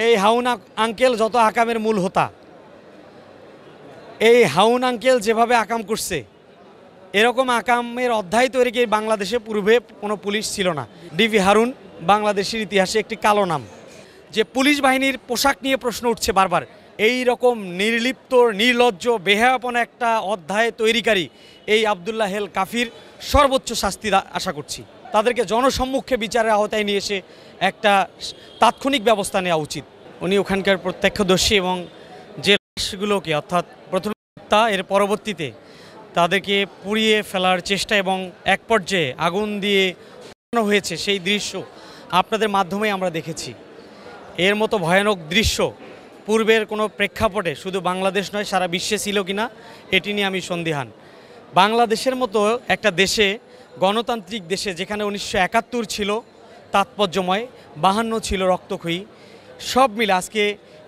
এই হাউন আঙ্কেল যত আকামের মূল হোতা, এই হাউন আঙ্কেল যেভাবে আকাম করছে এরকম আকামের অধ্যায় তৈরি বাংলাদেশে পূর্বে কোনো পুলিশ ছিল না। ডিবি হারুন বাংলাদেশের ইতিহাসে একটি কালো নাম। যে পুলিশ বাহিনীর পোশাক নিয়ে প্রশ্ন উঠছে বারবার, এই রকম নির্লিপ্ত নির্লজ্জ বেহায়াপনা একটা অধ্যায় তৈরিকারী এই আবদুল্লাহ হেল কাফির সর্বোচ্চ শাস্তি আশা করছি। তাদেরকে জনসম্মুখে বিচারের আওতায় নিয়ে এসে একটা তাৎক্ষণিক ব্যবস্থা নেওয়া উচিত। উনি ওখানকার প্রত্যক্ষদর্শী এবং যে লাশগুলোকে অর্থাৎ প্রথমে হত্যা, এর পরবর্তীতে তাদেরকে পুড়িয়ে ফেলার চেষ্টা এবং এক পর্যায়ে আগুন দিয়ে পোড়ানো হয়েছে সেই দৃশ্য আপনাদের মাধ্যমে আমরা দেখেছি। এর মতো ভয়ানক দৃশ্য পূর্বের কোনো প্রেক্ষাপটে শুধু বাংলাদেশ নয় সারা বিশ্বে ছিল কিনা এটি নিয়ে আমি সন্দিহান। বাংলাদেশের মতো একটা দেশে, গণতান্ত্রিক দেশে, যেখানে 1971 ছিল তাৎপর্যময়, 52 ছিল রক্তক্ষয়ী, সব মিলে আজকে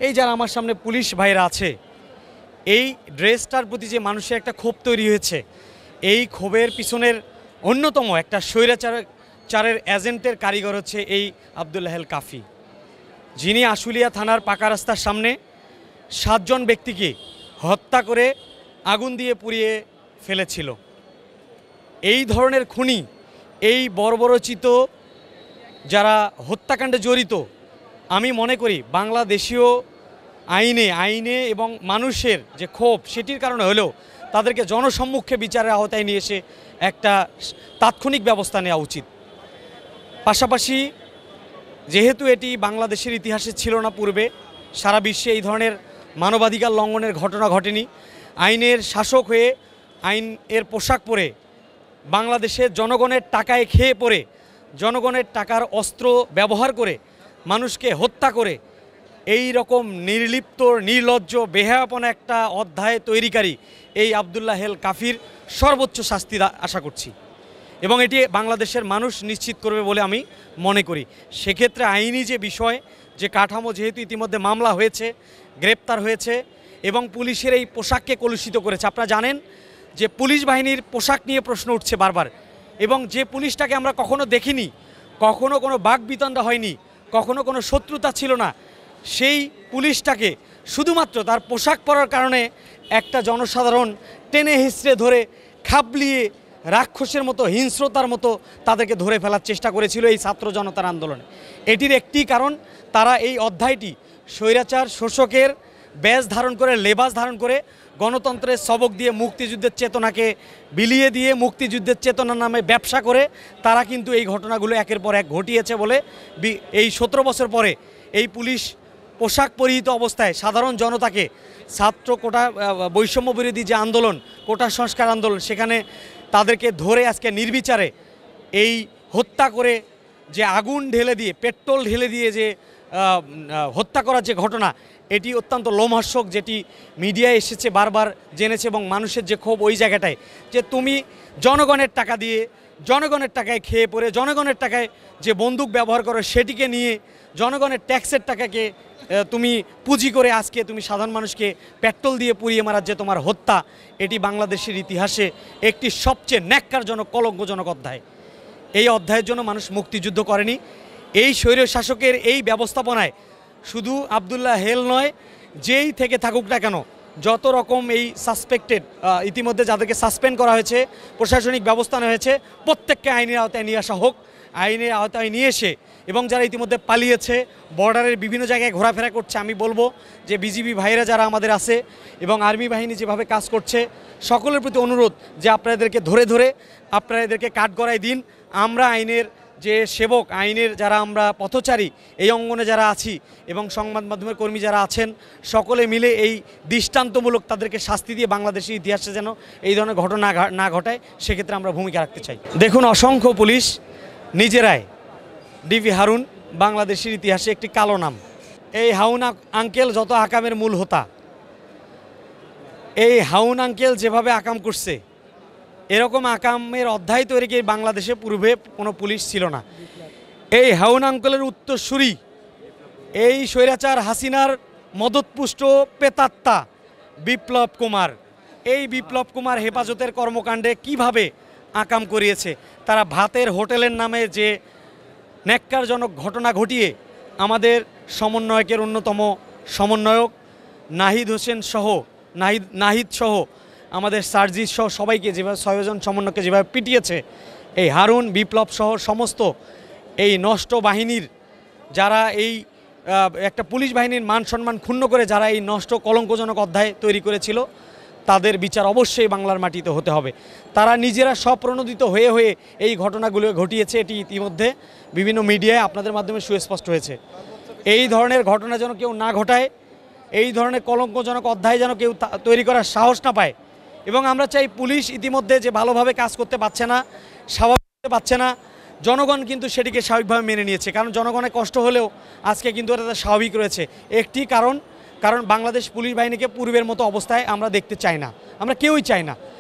এই যারা আমার সামনে পুলিশ ভাইরা আছে, এই ড্রেসটার প্রতি যে মানুষের একটা ক্ষোভ তৈরি হয়েছে, এই ক্ষোভের পিছনের অন্যতম একটা স্বৈরাচারের এজেন্টের কারিগর হচ্ছে এই আবদুল্লাহ হেল কাফি, যিনি আশুলিয়া থানার পাকা রাস্তার সামনে 7 জন ব্যক্তিকে হত্যা করে আগুন দিয়ে পুড়িয়ে ফেলেছিল। এই ধরনের খুনি, এই বর্বরচিত যারা হত্যাকাণ্ডে জড়িত, আমি মনে করি বাংলাদেশীয় আইনে এবং মানুষের যে ক্ষোভ সেটির কারণে হলেও তাদেরকে জনসম্মুখে বিচারের আওতায় নিয়ে এসে একটা তাৎক্ষণিক ব্যবস্থা নেওয়া উচিত। পাশাপাশি যেহেতু এটি বাংলাদেশের ইতিহাসে ছিল না পূর্বে, সারা বিশ্বে এই ধরনের মানবাধিকার লঙ্ঘনের ঘটনা ঘটেনি, আইনের শাসক হয়ে আইন এর পোশাক পরে বাংলাদেশের জনগণের টাকায় খেয়ে পড়ে, জনগণের টাকার অস্ত্র ব্যবহার করে মানুষকে হত্যা করে এই রকম নির্লিপ্ত নির্লজ্জ বেহায়াপনা একটা অধ্যায় তৈরিকারী এই আবদুল্লাহ হেল কাফির সর্বোচ্চ শাস্তি আশা করছি এবং এটি বাংলাদেশের মানুষ নিশ্চিত করবে বলে আমি মনে করি। সেক্ষেত্রে আইনি যে বিষয়, যে কাঠামো, যেহেতু ইতিমধ্যে মামলা হয়েছে, গ্রেপ্তার হয়েছে এবং পুলিশের এই পোশাককে কলুষিত করেছে। আপনারা জানেন যে পুলিশ বাহিনীর পোশাক নিয়ে প্রশ্ন উঠছে বারবার, এবং যে পুলিশটাকে আমরা কখনো দেখিনি, কখনো কোনো বাকবিতণ্ডা হয়নি, কখনো কোনো শত্রুতা ছিল না, সেই পুলিশটাকে শুধুমাত্র তার পোশাক পরার কারণে একটা জনসাধারণ টেনে হিঁচড়ে ধরে খাবলিয়ে রাক্ষসের মতো, হিংস্রতার মতো তাদেরকে ধরে ফেলার চেষ্টা করেছিল এই ছাত্র জনতার আন্দোলনে। এটির একটি কারণ, তারা এই অধ্যায়টি স্বৈরাচার শোষকের ব্যাজ ধারণ করে, লেবাস ধারণ করে গণতন্ত্রের সবক দিয়ে মুক্তিযুদ্ধের চেতনাকে বিলিয়ে দিয়ে মুক্তিযুদ্ধের চেতনার নামে ব্যবসা করে তারা কিন্তু এই ঘটনাগুলো একের পর এক ঘটিয়েছে বলে এই 17 বছর পরে এই পুলিশ পোশাক পরিহিত অবস্থায় সাধারণ জনতাকে, ছাত্র কোটা বৈষম্য বিরোধী যে আন্দোলন, কোটা সংস্কার আন্দোলন, সেখানে তাদেরকে ধরে আজকে নির্বিচারে এই হত্যা করে, যে আগুন ঢেলে দিয়ে, পেট্রোল ঢেলে দিয়ে যে হত্যা করার যে ঘটনা, এটি অত্যন্ত লোমহর্ষক, যেটি মিডিয়ায় এসেছে, বারবার জেনেছে এবং মানুষের যে ক্ষোভ ওই জায়গাটায়, যে তুমি জনগণের টাকা দিয়ে, জনগণের টাকায় খেয়ে পড়ে, জনগণের টাকায় যে বন্দুক ব্যবহার করো সেটিকে নিয়ে, জনগণের ট্যাক্সের টাকাকে তুমি পুঁজি করে আজকে তুমি সাধারণ মানুষকে পেট্রোল দিয়ে পুড়িয়ে মারার যে তোমার হত্যা, এটি বাংলাদেশের ইতিহাসে একটি সবচেয়ে ন্যাক্কারজনক, কলঙ্কজনক অধ্যায়। এই অধ্যায়ের জন্য মানুষ মুক্তিযুদ্ধ করেনি। এই স্বৈর শাসকের এই ব্যবস্থাপনায় শুধু আবদুল্লাহ হেল নয়, যেই থেকে থাকুক না কেন, যত রকম এই সাসপেক্টেড, ইতিমধ্যে যাদেরকে সাসপেন্ড করা হয়েছে, প্রশাসনিক ব্যবস্থা নেওয়া হয়েছে, প্রত্যেককে আইনের আওতায় নিয়ে আসা হোক। আইনের আওতায় নিয়ে এসে, এবং যারা ইতিমধ্যে পালিয়েছে, বর্ডারের বিভিন্ন জায়গায় ঘোরাফেরা করছে, আমি বলবো যে বিজিবি ভাইরা যারা আমাদের আছে এবং আর্মি বাহিনী যেভাবে কাজ করছে, সকলের প্রতি অনুরোধ যে আপনাদেরকে ধরে ধরে আপনারা এদেরকে কাঠগড়ায় দিন। আমরা আইনের যে সেবক, আইনের যারা আমরা পথচারী, এই অঙ্গনে যারা আছি এবং সংবাদ মাধ্যমের কর্মী যারা আছেন, সকলে মিলে এই দৃষ্টান্তমূলক তাদেরকে শাস্তি দিয়ে বাংলাদেশের ইতিহাসে যেন এই ধরনের ঘটনা না ঘটায়, সেক্ষেত্রে আমরা ভূমিকা রাখতে চাই। দেখুন, অসংখ্য পুলিশ নিজেরাই, ডিবি হারুন বাংলাদেশের ইতিহাসে একটি কালো নাম। এই হাউন আঙ্কেল যত আকামের মূল হোতা, এই হাউন আঙ্কেল যেভাবে আকাম করছে এরকম আকামের অধ্যায় তৈরি বাংলাদেশে পূর্বে কোনো পুলিশ ছিল না। এই হাউন আঙ্কেলের উত্তরসূরি এই স্বৈরাচার হাসিনার মদতপুষ্ট পেতাত্তা বিপ্লব কুমার, এই বিপ্লব কুমার হেফাজতের কর্মকাণ্ডে কিভাবে আকাম করিয়েছে। তারা ভাতের হোটেলের নামে যে ন্যাক্কারজনক ঘটনা ঘটিয়ে আমাদের সমন্বয়কের অন্যতম সমন্বয়ক নাহিদ হোসেন সহ নাহিদ সহ আমাদের সার্জিস সহ সবাইকে যেভাবে 6 জন সমন্বয়কে যেভাবে পিটিয়েছে, এই হারুন বিপ্লব সহ সমস্ত এই নষ্ট বাহিনীর যারা এই একটা পুলিশ বাহিনীর মান সম্মান ক্ষুণ্ণ করে যারা এই নষ্ট কলঙ্কজনক অধ্যায় তৈরি করেছিল, তাদের বিচার অবশ্যই বাংলার মাটিতে হতে হবে। তারা নিজেরা স্বপ্রণোদিত হয়ে হয়ে এই ঘটনাগুলো ঘটিয়েছে, এটি ইতিমধ্যে বিভিন্ন মিডিয়ায় আপনাদের মাধ্যমে সুস্পষ্ট হয়েছে। এই ধরনের ঘটনা যেন কেউ না ঘটায়, এই ধরনের কলঙ্কজনক অধ্যায় যেন কেউ তৈরি করার সাহস না পায়। এবং আমরা চাই পুলিশ ইতিমধ্যে যে ভালোভাবে কাজ করতে পারছে না, স্বাভাবিক করতে পারছে না, জনগণ কিন্তু সেটিকে স্বাভাবিকভাবে মেনে নিয়েছে। কারণ জনগণের কষ্ট হলেও আজকে কিন্তু এটা স্বাভাবিক রয়েছে। একটি কারণ বাংলাদেশ পুলিশ বাহিনীকে পূর্বের মতো অবস্থায় আমরা দেখতে চাই না, আমরা কেউই চাই না।